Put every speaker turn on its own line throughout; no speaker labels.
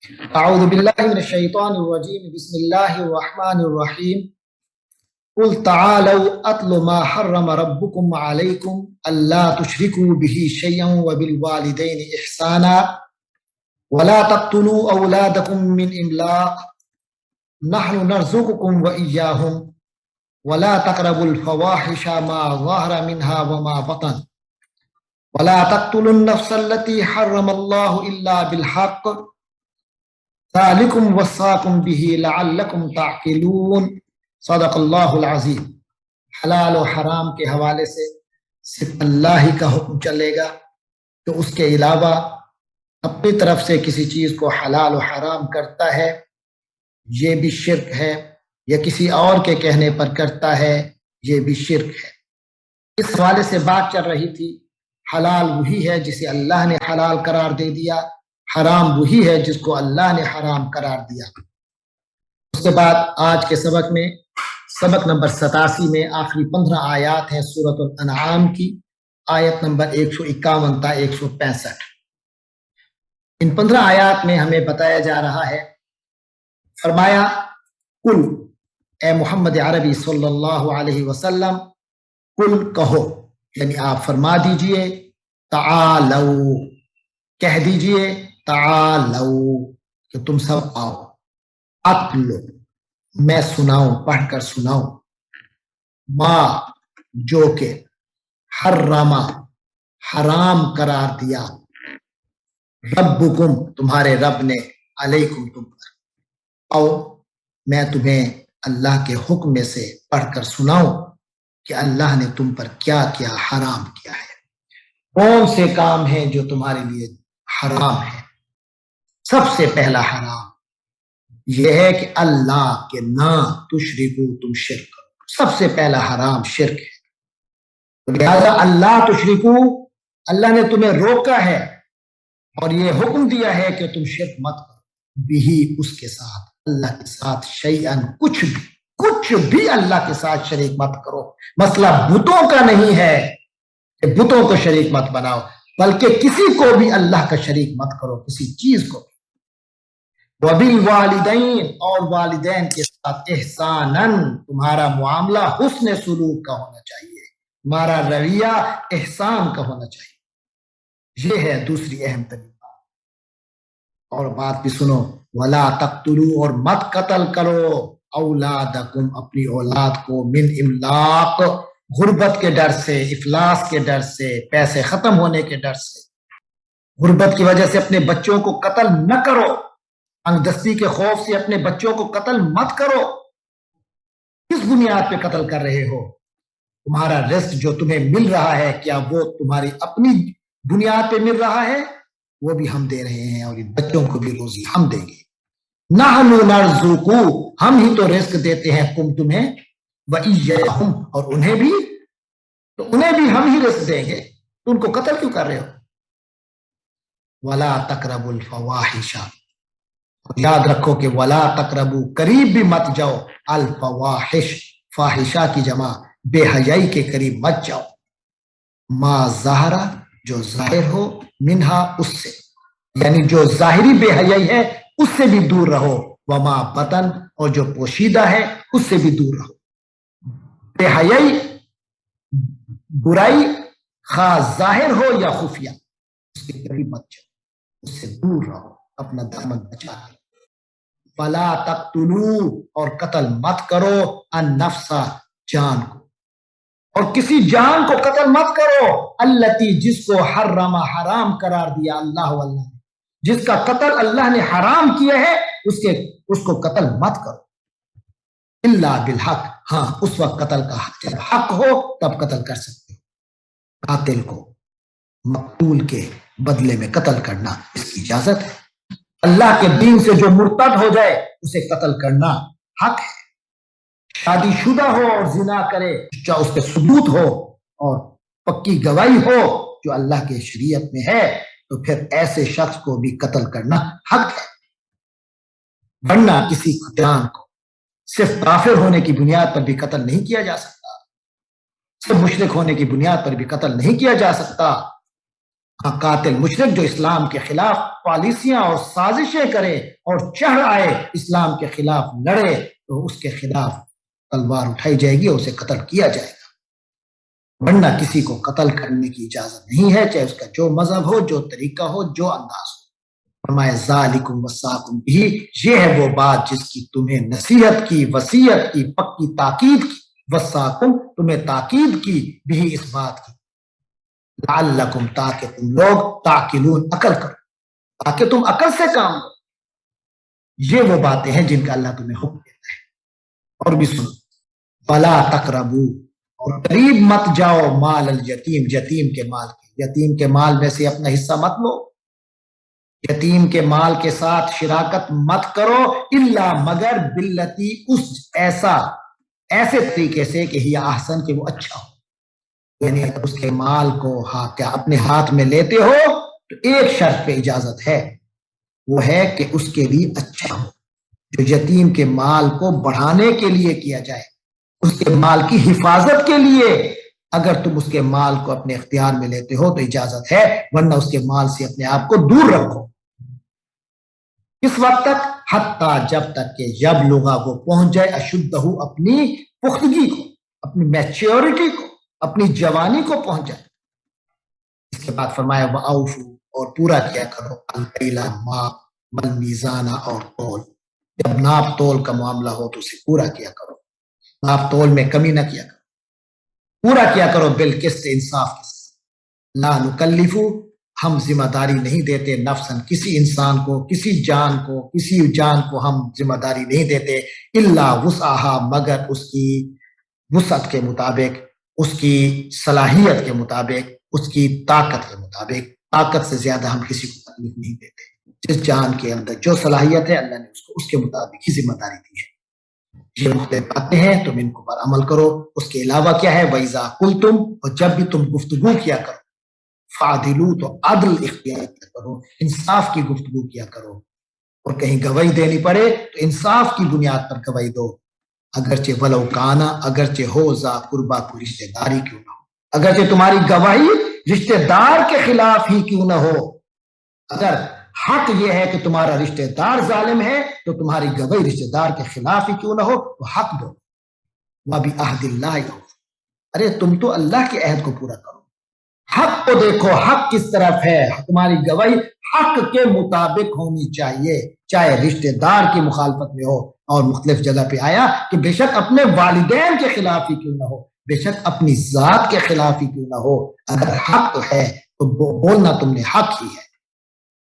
أعوذ بالله من الشيطان الرجيم بسم الله الرحمن الرحيم قل تعالوا أتل ما حرم ربكم عليكم ألا تشركوا به شيئا وبالوالدين إحسانا ولا تقتلوا أولادكم من إملاق نحن نرزقكم وإياهم ولا تقربوا الفواحش ما ظهر منها وما بطن ولا تقتلوا النفس التي حرم الله إلا بالحق ذالکم وصاکم بہ لعلکم تعقلون صدق اللہ العظیم۔ حلال و حرام کے حوالے سے صرف اللہ ہی کا حکم چلے گا، تو اس کے علاوہ اپنی طرف سے کسی چیز کو حلال و حرام کرتا ہے یہ بھی شرک ہے، یا کسی اور کے کہنے پر کرتا ہے یہ بھی شرک ہے۔ اس حوالے سے بات چل رہی تھی، حلال وہی ہے جسے اللہ نے حلال قرار دے دیا، حرام وہی ہے جس کو اللہ نے حرام قرار دیا۔ اس کے بعد آج کے سبق میں سبق نمبر 87 میں آخری 15 آیات ہیں سورۃ الانعام کی، آیت نمبر 151 تا 165۔ ان 15 آیات میں ہمیں بتایا جا رہا ہے، فرمایا کل، اے محمد عربی صلی اللہ علیہ وسلم، کل کہو، یعنی آپ فرما دیجئے، تعالو، کہہ دیجئے، تعالو کہ تم سب آؤ، اتلو، میں سناؤں، پڑھ کر سناؤں، ما، جو کہ حرما، حرام قرار دیا، ربکم، تمہارے رب نے، علیکم، تم پر، او، میں تمہیں اللہ کے حکم میں سے پڑھ کر سناؤں کہ اللہ نے تم پر کیا کیا حرام کیا ہے، کون سے کام ہیں جو تمہارے لیے حرام ہے۔ سب سے پہلا حرام یہ ہے کہ اللہ کے نہ تشرکو، تم شرک کرو، سب سے پہلا حرام شرک ہے۔ لہذا اللہ تشرکو، اللہ نے تمہیں روکا ہے اور یہ حکم دیا ہے کہ تم شرک مت کرو، بھی اس کے ساتھ، اللہ کے ساتھ، شیئن، کچھ بھی اللہ کے ساتھ شریک مت کرو۔ مسئلہ بتوں کا نہیں ہے کہ بتوں کو شریک مت بناؤ، بلکہ کسی کو بھی اللہ کا شریک مت کرو، کسی چیز کو۔ وَبِالْوَالِدَيْنِ، اور والدین کے ساتھ، احساناً، تمہارا معاملہ حسن سلوک کا ہونا چاہیے، تمہارا رویہ احسان کا ہونا چاہیے۔ یہ ہے دوسری اہم ترین بات۔ اور بات بھی سنو، وَلَا تَقْتُلُوا، اور مت قتل کرو، اولادکم، اپنی اولاد کو، من املاق، غربت کے ڈر سے، افلاس کے ڈر سے، پیسے ختم ہونے کے ڈر سے۔ غربت کی وجہ سے اپنے بچوں کو قتل نہ کرو، تنگ دستی کے خوف سے اپنے بچوں کو قتل مت کرو۔ کس بنیاد پہ قتل کر رہے ہو؟ تمہارا رزق جو تمہیں مل رہا ہے، کیا وہ تمہاری اپنی بنیاد پہ مل رہا ہے؟ وہ بھی ہم دے رہے ہیں، اور ان بچوں کو بھی روزی ہم دیں گے۔ نحن نرزقو، ہم ہی تو رزق دیتے ہیں تم، تمہیں، وإیاہم، اور انہیں بھی، تو انہیں بھی ہم ہی رزق دیں گے، تو ان کو قتل کیوں کر رہے ہو؟ ولا تقربوا الفواحش، یاد رکھو کہ ولا تقربوا، قریب بھی مت جاؤ، الفواحش، فاحشہ کی جمع، بے حیائی کے قریب مت جاؤ، ما ظاہر، جو ظاہر ہو، منہا، اس سے، یعنی جو ظاہری بے حیائی ہے اس سے بھی دور رہو، وما بطن، اور جو پوشیدہ ہے اس سے بھی دور رہو۔ بے حیائی، برائی، خواہ ظاہر ہو یا خفیہ، اس کے قریب مت جاؤ، اس سے دور رہو، اپنا دامن بچا لو۔ فلا تقتلوا، اور قتل مت کرو، النفس، جان کو، اور کسی جان کو قتل مت کرو، التی، جس کو حرم، حرام قرار دیا اللہ واللہ نے، جس کا قتل اللہ نے حرام کیا ہے، اس کو قتل مت کرو، الا بالحق، ہاں اس وقت قتل کا حق، جب حق ہو تب قتل کر سکتے ہو۔ قاتل کو مقتول کے بدلے میں قتل کرنا، اس کی اجازت ہے۔ اللہ کے دین سے جو مرتد ہو جائے اسے قتل کرنا حق ہے۔ شادی شدہ ہو اور زنا کرے، چاہے اس پہ ثبوت ہو اور پکی گواہی ہو جو اللہ کے شریعت میں ہے، تو پھر ایسے شخص کو بھی قتل کرنا حق ہے۔ ورنہ کسی جان کو صرف کافر ہونے کی بنیاد پر بھی قتل نہیں کیا جا سکتا، صرف مشرک ہونے کی بنیاد پر بھی قتل نہیں کیا جا سکتا۔ ہاں قاتل مشرک جو اسلام کے خلاف پالیسیاں اور سازشیں کرے اور چڑھ آئے اسلام کے خلاف لڑے تو اس کے خلاف تلوار اٹھائی جائے گی اور اسے قتل کیا جائے گا، ورنہ کسی کو قتل کرنے کی اجازت نہیں ہے، چاہے اس کا جو مذہب ہو، جو طریقہ ہو، جو انداز ہو۔ فرمایا ذالکم وصاکم بھی، یہ ہے وہ بات جس کی تمہیں نصیحت کی، وصیت کی، پکی تاکید کی، وصاکم تمہیں تاکید کی بھی اس بات کی، لعلکم تاکہ تم لوگ تعقلون عقل کرو، تاکہ تم عقل سے کام لو۔ یہ وہ باتیں ہیں جن کا اللہ تمہیں حکم دیتا ہے۔ اور بھی سنو، فلا تقربو، اور قریب مت جاؤ، مال الیتیم، یتیم کے مال کے، یتیم کے مال میں سے اپنا حصہ مت لو، یتیم کے مال کے ساتھ شراکت مت کرو، الا مگر باللتی، اس ایسے طریقے سے کہ ہی احسن، کہ وہ اچھا ہو، یعنی اگر اس کے مال کو اپنے ہاتھ میں لیتے ہو تو ایک شرط پہ اجازت ہے، وہ ہے کہ اس کے لیے اچھا ہو، جو یتیم کے مال کو بڑھانے کے لیے کیا جائے، اس کے مال کی حفاظت کے لیے۔ اگر تم اس کے مال کو اپنے اختیار میں لیتے ہو تو اجازت ہے، ورنہ اس کے مال سے اپنے آپ کو دور رکھو۔ کس وقت تک؟ حتیٰ، جب تک کہ یبلغ، وہ پہنچ جائے، اشدہ، اپنی پختگی کو، اپنی میچیورٹی کو، اپنی جوانی کو پہنچ جائے۔ اس کے بعد فرمایا وَأَوْفُوا، اور پورا کیا کرو، الکیل، ماپ، والمیزان، اور تول، جب ناپ تول کا معاملہ ہو تو اسے پورا کیا کرو، ناپ تول میں کمی نہ کیا کرو، پورا کیا کرو، بالقسط، انصاف کے ساتھ۔ لا نکلف، ہم ذمہ داری نہیں دیتے، نفسن، کسی انسان کو، کسی جان کو ہم ذمہ داری نہیں دیتے، الا وسعہا، مگر اس کی وسعت کے مطابق، اس کی صلاحیت کے مطابق، اس کی طاقت کے مطابق۔ طاقت سے زیادہ ہم کسی کو تکلیف نہیں دیتے، جس جان کے اندر جو صلاحیت ہے اللہ نے اس کو اس کے مطابق ہی ذمہ داری دی ہے۔ یہ مختلف باتیں ہیں، تم ان کو پر عمل کرو۔ اس کے علاوہ کیا ہے؟ وَإِذَا قُلْتُمْ، اور جب بھی تم گفتگو کیا کرو، فَعْدِلُوا، تو عدل اختیار کیا کرو، انصاف کی گفتگو کیا کرو، اور کہیں گواہی دینی پڑے تو انصاف کی بنیاد پر گواہی دو، اگرچہ ولو کانا، اگرچہ ہو ذا قربا، کو رشتہ داری کیوں نہ ہو، اگرچہ تمہاری گواہی رشتہ دار کے خلاف ہی کیوں نہ ہو، اگر حق یہ ہے کہ تمہارا رشتہ دار ظالم ہے تو تمہاری گواہی رشتہ دار کے خلاف ہی کیوں نہ ہو، تو حق دو۔ وَبِعَهْدِ اللَّهِ أَوْفُوا، ارے تم تو اللہ کے عہد کو پورا کرو، حق کو دیکھو، حق کس طرف ہے، تمہاری گواہی حق کے مطابق ہونی چاہیے، چاہے رشتہ دار کی مخالفت میں ہو۔ اور مختلف جگہ پہ آیا کہ بے شک اپنے والدین کے خلاف ہی کیوں نہ ہو، بے شک اپنی ذات کے خلاف ہی کیوں نہ ہو، اگر حق ہے تو بولنا تم نے حق ہی ہے۔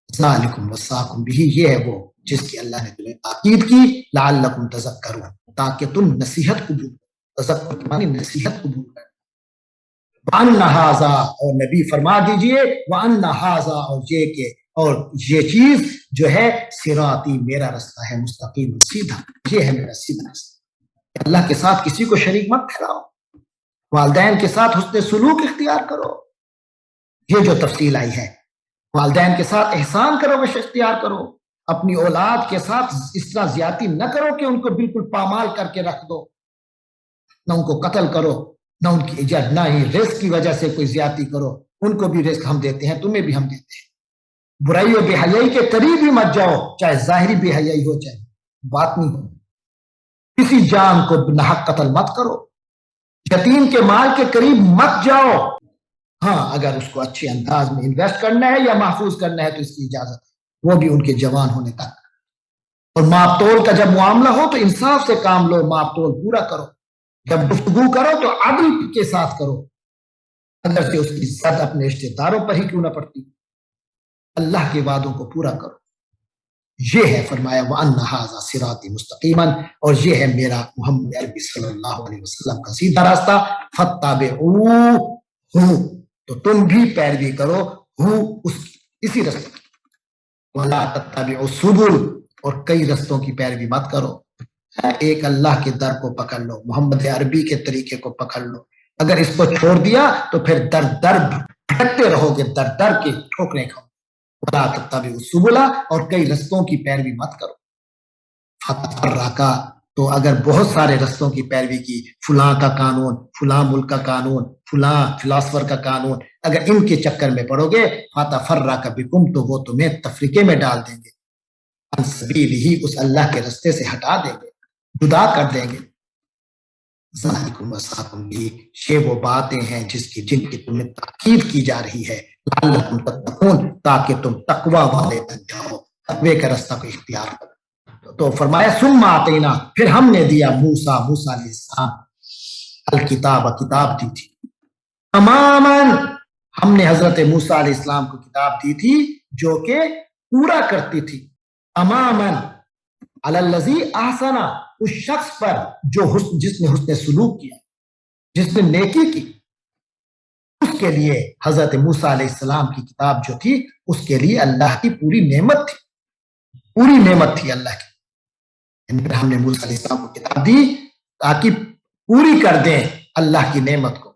ذالکم وصاکم بہ، یہ ہے وہ جس کی اللہ نے تمہیں تاکید کی، لعلکم تذکرون، تاکہ تم نصیحت قبول کرو، تذکر کے معنی نصیحت قبول کرو۔ وَأَنَّ هَٰذَا، اور نبی فرما دیجئے، وَأَنَّ هَٰذَا، اور یہ کہ، اور یہ چیز جو ہے، صراطی، میرا رستہ ہے، مستقیم، سیدھا، یہ ہے میرا سیدھا رستہ۔ اللہ کے ساتھ کسی کو شریک مت ٹھہراؤ، والدین کے ساتھ حسن سلوک اختیار کرو، یہ جو تفصیل آئی ہے، والدین کے ساتھ احسان کرو، وش اختیار کرو، اپنی اولاد کے ساتھ اس طرح زیادتی نہ کرو کہ ان کو بالکل پامال کر کے رکھ دو، نہ ان کو قتل کرو، نہ ان کی ایجاد، نہ ہی رزق کی وجہ سے کوئی زیادتی کرو، ان کو بھی رزق ہم دیتے ہیں، تمہیں بھی ہم دیتے ہیں۔ برائی و بے حیائی کے قریب ہی مت جاؤ، چاہے ظاہری بے حیائی ہو چاہے باطنی ہو۔ کسی جان کو ناحق قتل مت کرو، یتیم کے مال کے قریب مت جاؤ، ہاں اگر اس کو اچھے انداز میں انویسٹ کرنا ہے یا محفوظ کرنا ہے تو اس کی اجازت ہے، وہ بھی ان کے جوان ہونے تک۔ اور ماپ تول کا جب معاملہ ہو تو انصاف سے کام لو، ماپ تول پورا کرو، جب گفتگو کرو تو عدل کے ساتھ کرو، اگرچہ اس کی زد اپنے رشتے داروں پر ہی کیوں نہ پڑتی، اللہ کے وعدوں کو پورا کرو۔ یہ ہے فرمایا وَأَنَّ هَٰذَا صِرَاطِي مُسْتَقِيمًا، اور یہ ہے میرا محمد عربی صلی اللہ علیہ وسلم کا سیدھا راستہ، فَاتَّبِعُوهُ، تو تم بھی پیروی کرو، اس کی، اسی رستے کی، وَلَا تَتَّبِعُوا السُّبُلَ، اور کئی رستوں کی پیروی مت کرو، ایک اللہ کے در کو پکڑ لو، محمد عربی کے طریقے کو پکڑ لو، اگر اس کو چھوڑ دیا تو پھر در در بھٹکتے رہو گے، در در کے ٹھوکریں کھاؤ۔ وَلَا تَتَّبِعُوا السُّبُلَ، اور کئی رستوں کی پیروی مت کرو، فَتَفَرَّقَ، تو اگر بہت سارے رستوں کی پیروی کی، فلاں کا قانون، فلاں ملک کا قانون، فلاں فلاسفر کا قانون، اگر ان کے چکر میں پڑو گے فَتَفَرَّقَ بِكُمْ، تو وہ تمہیں تفریقے میں ڈال دیں گے، عن سبیلہ، اس اللہ کے رستے سے ہٹا دیں گے، جدا کر دیں گے۔ ذالکم وصاکم بہ، یہ وہ باتیں ہیں جن کی تمہیں تاکید کی جا رہی ہے، لعلکم تتقون، تاکہ تم تقوی والے بن جاؤ، تقوی کا رستہ کو اختیار کرو۔ تو فرمایا ثم آتینا، پھر ہم نے دیا موسیٰ علیہ السلام الکتاب، کتاب دی تھی، تماما، ہم نے حضرت موسیٰ علیہ السلام کو کتاب دی تھی جو کہ پورا کرتی تھی، تماما علی الذی احسن، اس شخص پر جو جس نے حسن سلوک کیا، جس نے نیکی کی، اس کے لیے حضرت موسیٰ علیہ السلام کی کتاب جو تھی اس کے لیے اللہ کی پوری نعمت تھی، پوری نعمت تھی اللہ کی۔ ہم نے موسیٰ علیہ السلام کو کتاب دی تاکہ پوری کر دیں اللہ کی نعمت کو۔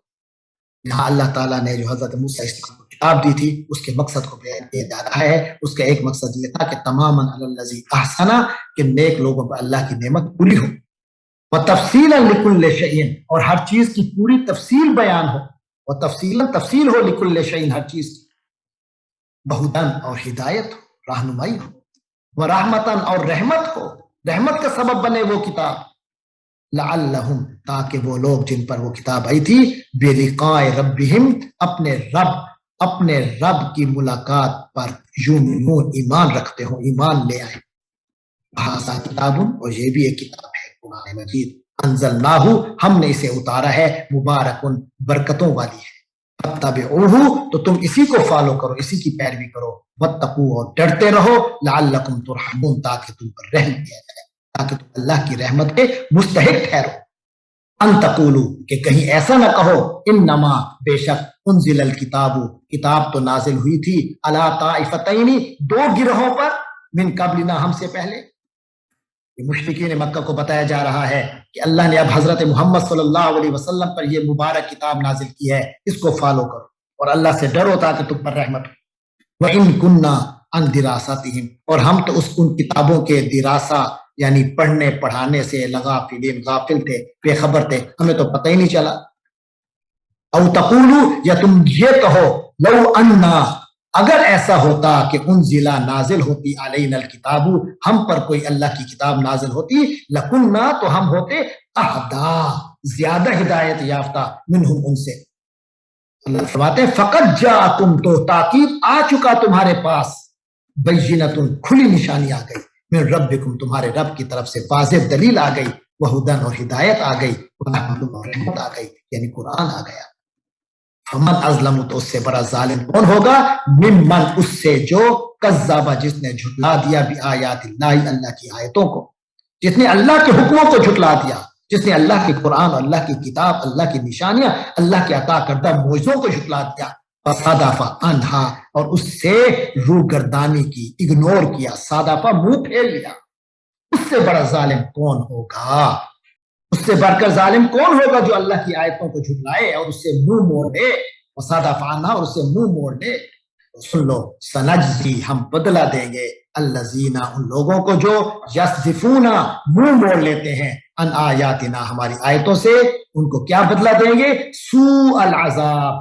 یہاں اللہ تعالیٰ نے جو حضرت موسیٰ علیہ السلام کو کتاب دی تھی اس کے مقصد کو بیان کیا جا رہا ہے۔ اس کا ایک مقصد یہ تھا کہ تماما علی الذی احسن، کہ نیک لوگوں پر اللہ کی نعمت پوری ہو، وتفصیلا لکل شیء، اور ہر چیز کی پوری تفصیل بیان ہو، وتفصیلا تفصیل ہو، لکل شیء، ہر چیز کی، بہدن اور ہدایت ہو، رہنمائی ہو، ورحمتن، اور رحمت ہو، رحمت کا سبب بنے وہ کتاب، لعلہم، تاکہ وہ لوگ جن پر وہ کتاب آئی تھی، بلقاء ربہم، اپنے رب کی ملاقات پر یؤمنون، ایمان رکھتے ہوں، ایمان لے آئے۔ ھذا کتاب، اور یہ بھی ایک کتاب ہے قرآن مجید، انزلناہ، ہم نے اسے اتارا ہے، مبارکن، برکتوں والی ہے، فاتبعوہ، تو تم اسی کو فالو کرو، اسی کی پیروی کرو، واتقوا، اور ڈرتے رہو، لعلکم ترحمون، تاکہ تم پر رحم کیا جائے، تاکہ تم اللہ کی رحمت کے مستحق ٹھہرو۔ ان تقولوا، کہ کہیں ایسا نہ کہو، انما، بے شک، انزل الکتاب، کتاب تو نازل ہوئی تھی، علی طائفتین، دو گروہوں پر، من قبلنا، ہم سے پہلے۔ مشرکین مکہ کو بتایا جا رہا ہے کہ اللہ نے اب حضرت محمد صلی اللہ علیہ وسلم پر یہ مبارک کتاب نازل کی ہے، اس کو فالو کرو اور اللہ سے ڈرو تاکہ تم پر رحمت ہو۔ وَإِن كُنَّا عَن دِرَاسَتِهِمْ، اور ہم تو ان کتابوں کے دراسہ یعنی پڑھنے پڑھانے سے غافل تھے، بے خبر تھے، ہمیں تو پتہ ہی نہیں چلا۔ او تقولوا، یا تم یہ کہو، لو انا، اگر ایسا ہوتا کہ انزلہ، نازل ہوتی، علینا الکتاب، ہم پر کوئی اللہ کی کتاب نازل ہوتی، لکننا، تو ہم ہوتے، اہدا، زیادہ ہدایت یافتہ، منہم، ان سے۔ اللہ فرماتے ہیں فقط جاءکم، تو تاکید آ چکا تمہارے پاس، بینۃ، کھلی نشانی آ گئی، من ربکم، تمہارے رب کی طرف سے واضح دلیل آ گئی، وہدن، اور ہدایت آ گئی، اور رحمت آ گئی، یعنی قرآن آ گیا۔ فمن ازلم، تو اس سے بڑا ظالم کون ہوگا، ممن، اس سے جو کذب، جس نے جھٹلا دیا، بآیات اللہ، اللہ کی آیتوں کو، جس نے اللہ کے حکموں کو جھٹلا دیا، جس نے اللہ کے قرآن، اللہ کی کتاب، اللہ کی نشانیاں، اللہ کے عطا کردہ معجزوں کو جھٹلا دیا، فصدف عنہا، اور اس سے روگردانی کی، اگنور کیا، صادفہ، منہ پھیر لیا، اس سے بڑا ظالم کون ہوگا، اس سے بڑھ کر ظالم کون ہوگا جو اللہ کی آیتوں کو جھٹلائے اور اس سے منہ موڑ لے، وصادف عنہا، اور اس سے منہ موڑ لے۔ سن لو، سنجزی، ہم بدلہ دیں گے، الذین، ان لوگوں کو جو یصدفون، منہ موڑ لیتے ہیں، ان آیاتنا، ہماری آیتوں سے، ان کو کیا بدلہ دیں گے، سوء العذاب،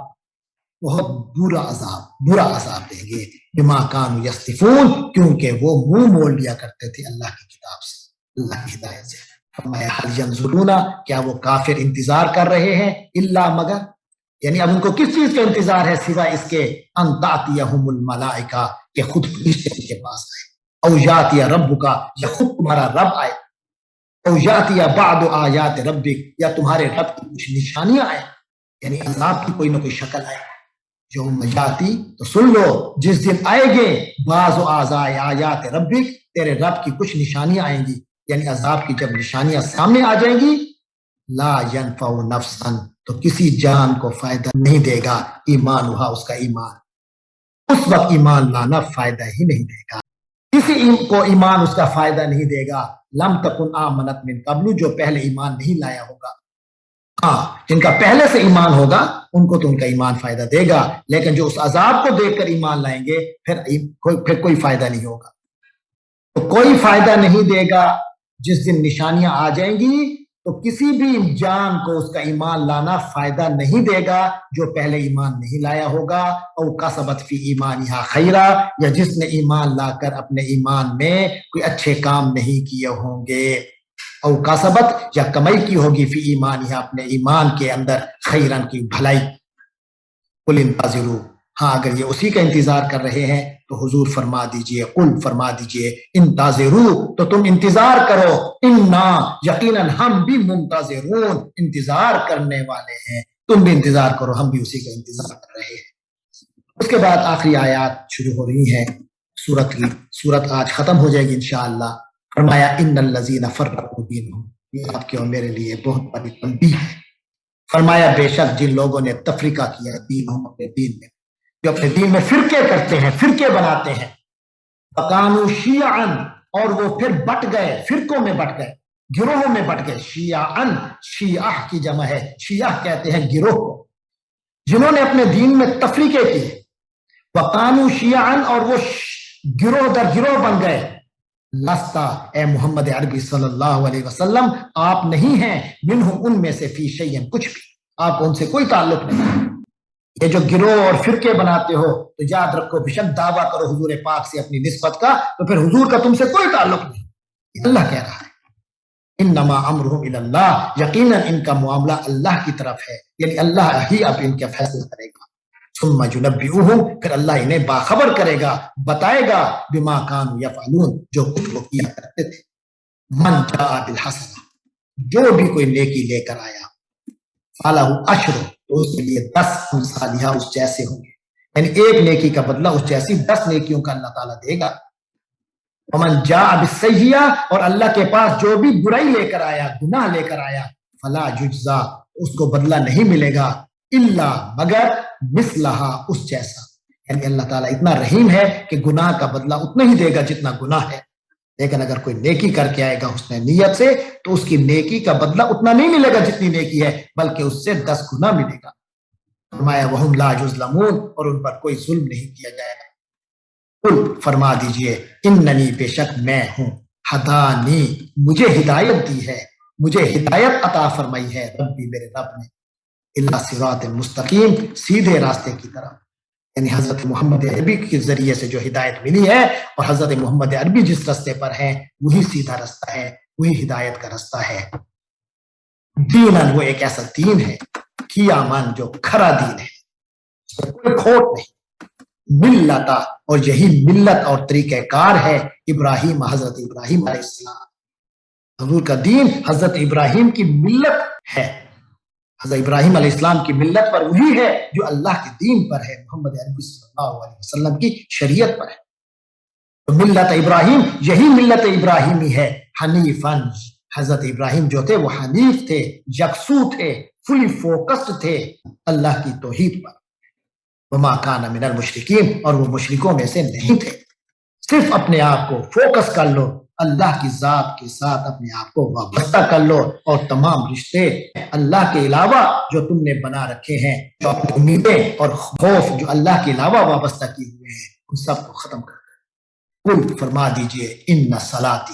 بہت برا عذاب دیں گے، بما کانوا یصدفون، کیونکہ وہ منہ موڑ لیا کرتے تھے اللہ کی کتاب سے، اللہ کی ہدایت سے۔ فرمایا حل ینظرون، کیا وہ کافر انتظار کر رہے ہیں، الا، مگر، یعنی اب ان کو کس چیز کا انتظار ہے سوائے اس کے، ان تأتیہم الملائکہ، کہ خود فرشتے ان کے پاس آئے، او یاتی ربک، یا خود تمہارا رب آئے، او یاتی بعض آیات ربک، یا تمہارے رب کی کچھ نشانیاں آئے، یعنی عذاب کی کوئی نہ کوئی شکل آئے۔ جو یاتی، تو سن لو، جس دن آئے گے، بعض آیات ربک، تیرے رب کی کچھ نشانیاں آئیں گی، یعنی عذاب کی جب نشانیاں سامنے آ جائیں گی، لا ینفع نفسا، تو کسی جان کو فائدہ نہیں دے گا، ایمان ہوا، اس کا ایمان، اس وقت ایمان لانا فائدہ ہی نہیں دے گا، کسی کو ایمان اس کا فائدہ نہیں دے گا، لم تکن آمنت من قبل، جو پہلے ایمان نہیں لایا ہوگا، ہاں، جن کا پہلے سے ایمان ہوگا ان کو تو ان کا ایمان فائدہ دے گا، لیکن جو اس عذاب کو دیکھ کر ایمان لائیں گے پھر کوئی فائدہ نہیں ہوگا، تو کوئی فائدہ نہیں دے گا جس دن نشانیاں آ جائیں گی تو کسی بھی جان کو اس کا ایمان لانا فائدہ نہیں دے گا جو پہلے ایمان نہیں لایا ہوگا، او کسبت فی ایمانہا خیرا، یا جس نے ایمان لا کر اپنے ایمان میں کوئی اچھے کام نہیں کیے ہوں گے، او کسبت یا کمائی کی ہوگی فی ایمانہا اپنے ایمان کے اندر خیرن کی بھلائی۔ قل انتظروا، ہاں اگر یہ اسی کا انتظار کر رہے ہیں تو حضور فرما دیجئے، قل فرما دیجئے انتظروا، تو تم انتظار کرو، انا یقیناً ہم بھی منتظرون، انتظار کرنے والے ہیں، تم بھی انتظار کرو، ہم بھی اسی کا انتظار کر رہے ہیں۔ اس کے بعد آخری آیات شروع ہو رہی ہیں سورت کی، سورت آج ختم ہو جائے گی انشاءاللہ۔ فرمایا ان الذین فرقوا دینہم، یہ آپ کے اور میرے لیے بہت بڑی تنبیہ ہے۔ فرمایا بے شک جن لوگوں نے تفریقہ کیا دینہم اپنے دین میں، جو اپنے دین میں فرقے کرتے ہیں، فرقے بناتے ہیں، فکانوا شیعا، اور وہ پھر بٹ گئے، فرقوں میں بٹ گئے، گروہوں میں بٹ گئے، شیعا، شیعہ کی جمع ہے، شیعہ کہتے ہیں گروہ کو، جنہوں نے اپنے دین میں تفریقے کیے، وقانو شیعن، اور وہ گروہ در گروہ بن گئے، لستا اے محمد عربی صلی اللہ علیہ وسلم آپ نہیں ہیں، منہم ان میں سے فی شیئن کچھ بھی، آپ ان سے کوئی تعلق نہیں۔ یہ جو گروہ اور فرقے بناتے ہو تو یاد رکھو، بشک دعویٰ کرو حضور پاک سے اپنی نسبت کا تو پھر حضور کا تم سے کوئی تعلق نہیں، یہ اللہ کہہ رہا ہے۔ انما امرہم الی اللہ، یقیناً ان کا معاملہ اللہ کی طرف ہے، یعنی اللہ ہی اب ان کے فیصلہ کرے گا۔ ثم ينبئهم، پھر اللہ انہیں باخبر کرے گا، بتائے گا، بما كانوا يفعلون، جو کچھ وہ کیا کرتے تھے۔ من جاء بالحسنہ، جو بھی کوئی نیکی لے کر آیا، فلہ اشر، تو اس کے لیے 10 امثالہ اس جیسے ہوں گے، یعنی ایک نیکی کا بدلہ اس جیسی 10 نیکیوں کا اللہ تعالیٰ دے گا۔ ومن جاء بالسیئہ، اور اللہ کے پاس جو بھی برائی لے کر آیا، گناہ لے کر آیا، فلا یجزا، اس کو بدلہ نہیں ملے گا، الا مگر مثلہا اس جیسا، یعنی اللہ تعالیٰ اتنا رحیم ہے کہ گناہ کا بدلہ اتنا ہی دے گا جتنا گناہ ہے، لیکن اگر کوئی نیکی کر کے آئے گا حسن نیت سے تو اس کی نیکی کا بدلہ اتنا نہیں ملے گا جتنی نیکی ہے، بلکہ اس سے 10 گنا ملے گا۔ فرمایا وہم لا یظلمون، اور ان پر کوئی ظلم نہیں کیا جائے گا۔ قل فرما دیجئے اننی بے شک میں ہوں، ہدانی مجھے ہدایت دی ہے، مجھے ہدایت عطا فرمائی ہے ربی میرے رب نے، الا صراط مستقیم، سیدھے راستے کی طرف، یعنی حضرت محمد عربی کے ذریعے سے جو ہدایت ملی ہے، اور حضرت محمد عربی جس راستے پر ہیں وہی سیدھا راستہ ہے، وہی ہدایت کا راستہ ہے۔ دیناً، وہ ایک ایسا دین ہے، قیاماً جو کھرا دین ہے، اس میں کوئی کھوٹ نہیں، ملتا، اور یہی ملت اور طریقہ کار ہے ابراہیم، حضرت ابراہیم علیہ السلام، حضور کا دین حضرت ابراہیم کی ملت ہے، حضرت ابراہیم علیہ السلام کی ملت پر وہی ہے جو اللہ کے دین پر ہے، محمد عربی صلی اللہ علیہ وسلم کی شریعت پر ہے۔ تو ملت ابراہیم، یہی ملت ابراہیمی ہے، حنیفاً، حضرت ابراہیم جو تھے وہ حنیف تھے، یکسو تھے، فلی فوکسڈ تھے اللہ کی توحید پر، وما کان من المشرکین، اور وہ مشرکوں میں سے نہیں تھے۔ صرف اپنے آپ کو فوکس کر لو، اللہ کی ذات کے ساتھ اپنے آپ کو وابستہ کر لو، اور تمام رشتے اللہ کے علاوہ جو تم نے بنا رکھے ہیں، جو اپنی امیدیں اور خوف جو اللہ کے علاوہ وابستہ کیے ہوئے ہیں، ان سب کو ختم کر دو۔ قل فرما دیجئے ان صلاتی،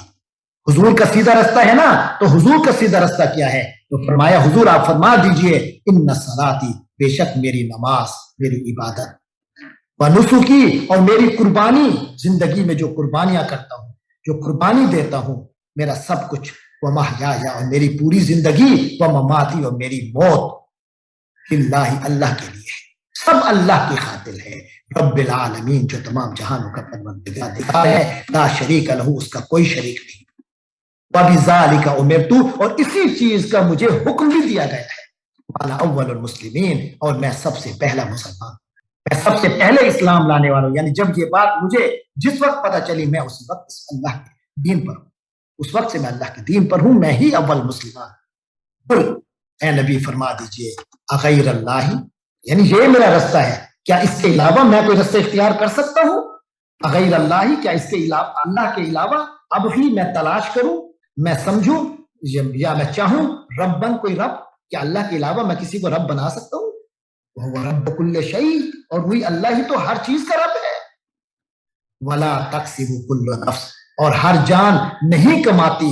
حضور کا سیدھا رستہ ہے نا، تو حضور کا سیدھا رستہ کیا ہے؟ تو فرمایا حضور آپ فرما دیجئے ان صلاتی، بے شک میری نماز، میری عبادت، ونسکی، اور میری قربانی، زندگی میں جو قربانیاں کرتا ہوں، جو قربانی دیتا ہوں، میرا سب کچھ، ومحیایا، اور میری پوری زندگی، ومماتی، اور میری موت، اللہ، اللہ کے لیے، سب اللہ کی خاطر ہے، رب العالمین، جو تمام جہانوں کا پروردگار ہے، لا شریک لہ، اس کا کوئی شریک نہیں، وبذالک امرت، اور اسی چیز کا مجھے حکم بھی دیا گیا ہے، وانا اول المسلمین، اور میں سب سے پہلا مسلمان، میں سب سے پہلے اسلام لانے والا ہوں، یعنی جب یہ بات مجھے جس وقت پتہ چلی میں اس وقت اللہ کے دین پر ہوں، اس وقت سے میں اللہ کے دین پر ہوں، میں ہی اول مسلمان۔ قل، اے نبی فرما دیجئے، اغیر اللہ، یعنی یہ میرا رستہ ہے، کیا اس کے علاوہ میں کوئی رستہ اختیار کر سکتا ہوں؟ اغیر اللہ، کیا اس کے علاوہ، اللہ کے علاوہ اب ہی میں تلاش کروں، میں سمجھوں، یا میں چاہوں ربن، کوئی رب، کیا اللہ کے علاوہ میں کسی کو رب بنا سکتا ہوں؟ وہ رب کل شیء، اور وہی اللہ ہی تو ہر چیز کا رب ہے۔ ولا تکسب کل نفس، اور ہر جان نہیں کماتی